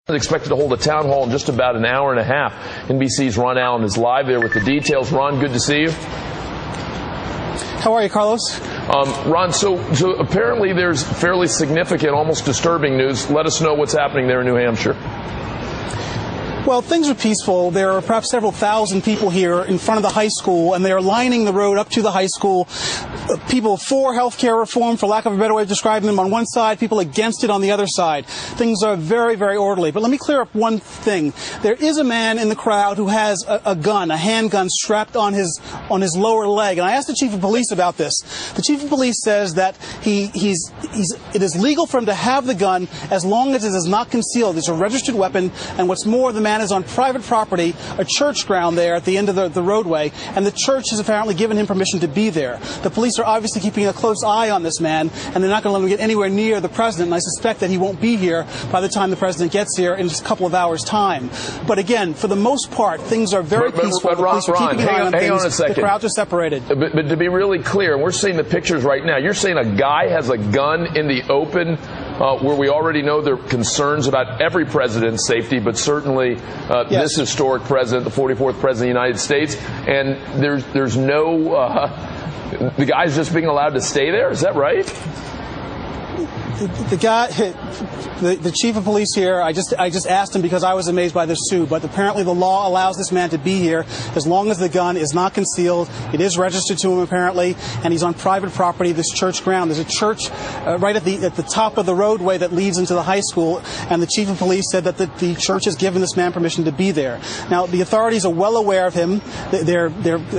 Expected to hold a town hall in just about an hour and a half. NBC's Ron Allen is live there with the details. Ron, good to see you. How are you, Carlos? Ron, so apparently there's fairly significant, almost disturbing news. Let us know what's happening there in New Hampshire. Well, things are peaceful. There are perhaps several thousand people here in front of the high school, and they are lining the road up to the high school. People for health care reform, for lack of a better way of describing them, on one side, people against it on the other side. Things are very, very orderly. But let me clear up one thing. There is a man in the crowd who has a gun, a handgun strapped on his lower leg. And I asked the chief of police about this. The chief of police says that it is legal for him to have the gun as long as it is not concealed. It's a registered weapon, and what's more, the man is on private property, a church ground there at the end of the roadway, and the church has apparently given him permission to be there. The police are obviously keeping a close eye on this man, and they're not going to let him get anywhere near the president, and I suspect that he won't be here by the time the president gets here in just a couple of hours' time. But again, for the most part, things are very peaceful. The police are keeping an eye on things. The crowds are separated. But to be really clear, we're seeing the pictures right now. You're saying a guy has a gun in the open where we already know there are concerns about every president's safety, but certainly this historic president, the 44th president of the United States, and there's no... the guy's just being allowed to stay there? Is that right? The chief of police here, I just asked him because I was amazed by this too, but apparently the law allows this man to be here as long as the gun is not concealed. It is registered to him apparently, and he's on private property, this church ground. There's a church right at the top of the roadway that leads into the high school, and the chief of police said that the church has given this man permission to be there. Now, the authorities are well aware of him. They're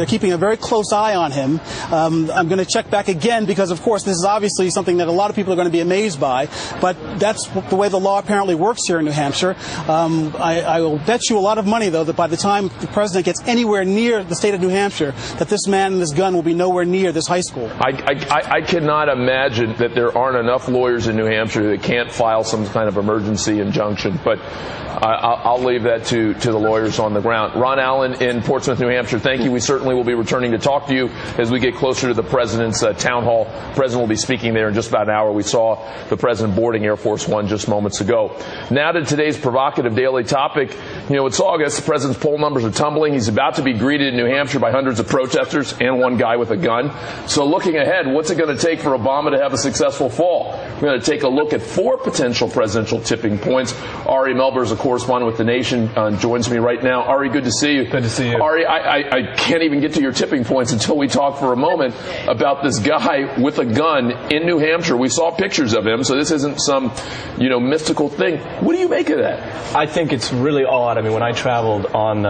keeping a very close eye on him. I'm going to check back again because, of course, this is obviously something that a lot of people are going to be amazed by, but that's the way the law apparently works here in New Hampshire. I will bet you a lot of money, though, that by the time the president gets anywhere near the state of New Hampshire, that this man and this gun will be nowhere near this high school. I cannot imagine that there aren't enough lawyers in New Hampshire that can't file some kind of emergency injunction, but I'll leave that to the lawyers on the ground. Ron Allen in Portsmouth, New Hampshire, thank you. We certainly will be returning to talk to you as we get closer to the president's town hall. The president will be speaking there in just about an hour. We saw the president boarding Air Force One just moments ago. Now to today's provocative daily topic. You know, it's August. The president's poll numbers are tumbling. He's about to be greeted in New Hampshire by hundreds of protesters and one guy with a gun. So looking ahead, what's it going to take for Obama to have a successful fall? We're going to take a look at 4 potential presidential tipping points. Ari Melber is a correspondent with The Nation, joins me right now. Ari, good to see you. Good to see you. Ari, I can't even get to your tipping points until we talk for a moment about this guy with a gun in New Hampshire. We saw pictures of him, so this isn't some, mystical thing. What do you make of that? I think it's really odd. I mean, when I traveled on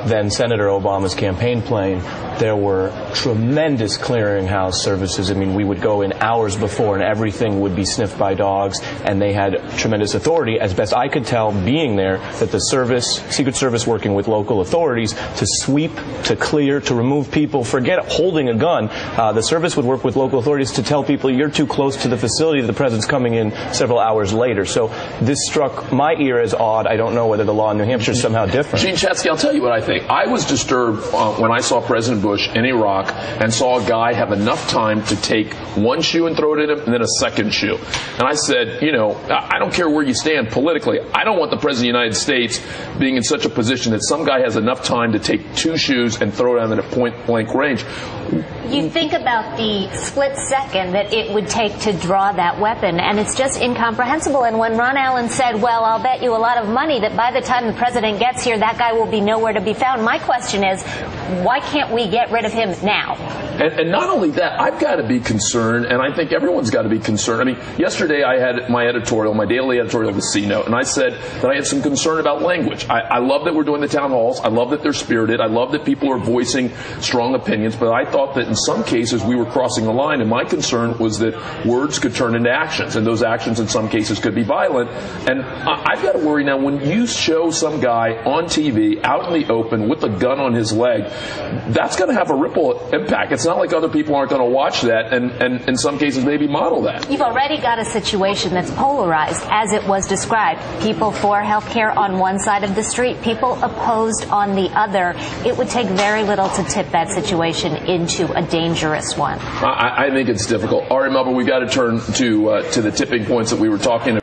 then Senator Obama's campaign plane, there were tremendous clearinghouse services. I mean, we would go in hours before and everything would be sniffed by dogs, and they had tremendous authority, as best I could tell, being there, that the Secret Service working with local authorities to sweep, to clear, to remove people. Forget holding a gun. The service would work with local authorities to tell people you're too close to the facility, the president's coming in several hours later. So this struck my ear as odd. I don't know whether the law in New Hampshire is somehow different. Gene Chesky, I'll tell you what I think. I was disturbed when I saw President Bush in Iraq and saw a guy have enough time to take one shoe and throw it in him and then a second shoe. And I said, I don't care where you stand politically. I don't want the President of the United States being in such a position that some guy has enough time to take 2 shoes and throw them at a point-blank range. You think about the split second that it would take to draw that weapon, and it's just incomprehensible. And when Ron Allen said, well, I'll bet you a lot of money that by the time the president gets here, that guy will be nowhere to be found, my question is, why can't we get rid of him now? And not only that, I've got to be concerned, and I think everyone's got to be concerned. I mean, yesterday I had my daily editorial with C-Note, and I said that I had some concern about language. I love that we're doing the town halls. I love that they're spirited. I love that people are voicing strong opinions, but I thought that in some cases we were crossing the line, and my concern was that words could turn into actions, and those actions in some cases could be violent. And I've got to worry now when you show some guy on TV out in the open with a gun on his leg, that's going to have a ripple impact. It's not like other people aren't going to watch that and in some cases maybe model that. You've already got a situation that's polarized, as it was described. People for health care on one side of the street, people opposed on the other. It would take very little to tip that situation into a dangerous one. I think it's difficult. Ari Melber, we've got to turn to the tipping points that we were talking about.